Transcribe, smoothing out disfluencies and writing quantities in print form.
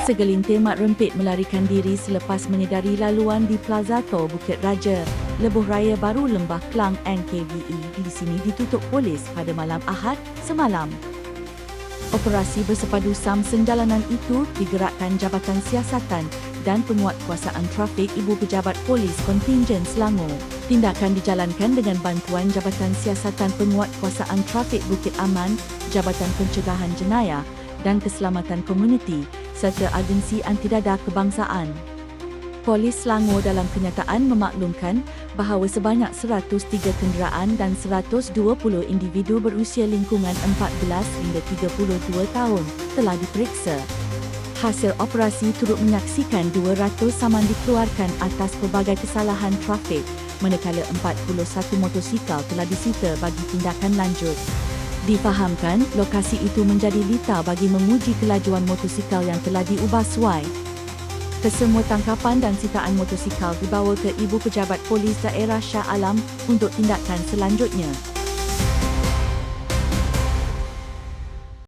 Segelintir mak rempit melarikan diri selepas menyedari laluan di Plaza Tol Bukit Raja, Lebuh Raya Baru Lembah Kelang NKVE di sini ditutup polis pada malam Ahad semalam. Operasi bersepadu SAM jalanan itu digerakkan Jabatan Siasatan dan Penguatkuasaan Trafik Ibu Pejabat Polis Kontingen Selangor. Tindakan dijalankan dengan bantuan Jabatan Siasatan Penguatkuasaan Trafik Bukit Aman, Jabatan Pencegahan Jenayah dan Keselamatan Komuniti serta Agensi Antidada Kebangsaan. Polis Selangor dalam kenyataan memaklumkan bahawa sebanyak 103 kenderaan dan 120 individu berusia lingkungan 14 hingga 32 tahun telah diperiksa. Hasil operasi turut menyaksikan 200 saman dikeluarkan atas pelbagai kesalahan trafik, manakala 41 motosikal telah disita bagi tindakan lanjut. Difahamkan, lokasi itu menjadi litar bagi menguji kelajuan motosikal yang telah diubah suai. Kesemua tangkapan dan sitaan motosikal dibawa ke Ibu Pejabat Polis Daerah Shah Alam untuk tindakan selanjutnya.